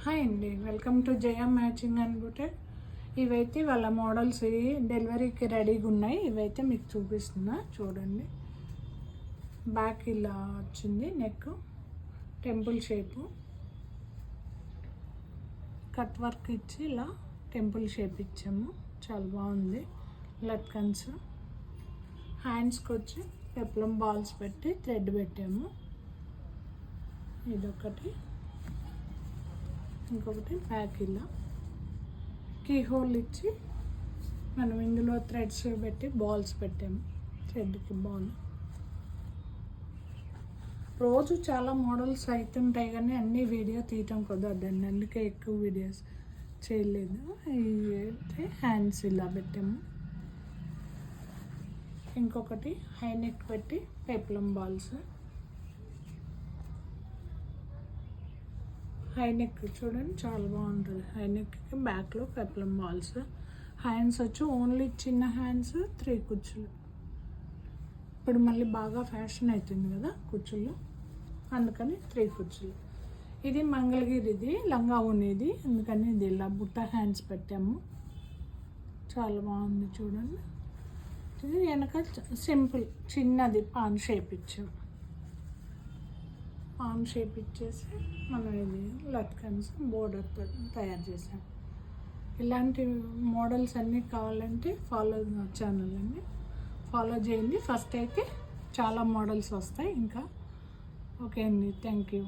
Hi అండి, welcome to Jaya matching and boutique. ఇవైతే వాళ్ళ మోడల్స్ డెలివరీకి రెడీగా ఉన్నాయి. ఇవైతే మీకు చూపిస్తున్నా చూడండి. బ్యాక్ ఇలా వచ్చింది, neck temple shape, cut work ఇచ్చి ఇలా టెంపుల్ షేప్ ఇచ్చాము. చాలా బాగుంది. లట్కన్స్, హ్యాండ్స్కి వచ్చి పెప్లం బాల్స్ పెట్టి థ్రెడ్ పెట్టాము. ఇదొకటి, ఇంకొకటి బ్యాక్ ఇలా కీ హోల్ ఇచ్చి మనం ఇందులో థ్రెడ్స్ పెట్టి బాల్స్ పెట్టాము. థ్రెడ్కి బాల్. రోజు చాలా మోడల్స్ అవుతుంటాయి కానీ అన్ని వీడియో తీయటం కుదరదండి, అందుకే ఎక్కువ వీడియోస్ చేయలేదు. ఇవి అయితే హ్యాండ్స్ ఇలా పెట్టాము. ఇంకొకటి హై నెక్ పెట్టి పెప్లం బాల్స్. హై నెక్ చూడండి, చాలా బాగుంటుంది. హై నెక్కి బ్యాక్లో పెప్లం బాల్స్. హ్యాండ్స్ వచ్చి ఓన్లీ చిన్న హ్యాండ్స్, 3 కుచ్చులు. ఇప్పుడు మళ్ళీ బాగా ఫ్యాషన్ అవుతుంది కదా కుచ్చులు, అందుకని 3 కుచ్చులు. ఇది మంగళగిరిది లంగా ఉన్నది, అందుకని ఇది ఇలా బుట్ట హ్యాండ్స్ పెట్టాము. చాలా బాగుంది చూడండి. ఇది వెనక సింపుల్ చిన్నది పాన్ షేప్ ఇచ్చాము. పాన్ షేప్ ఇచ్చేసి మనం ఇది లట్కన్స్ బోర్డర్ తయారు చేసాం. ఇలాంటి మోడల్స్ అన్నీ కావాలంటే ఫాలో ఛానల్ అండి, ఫాలో చేయండి. ఫస్ట్ అయితే చాలా మోడల్స్ వస్తాయి ఇంకా. ఓకే అండి, థ్యాంక్ యూ.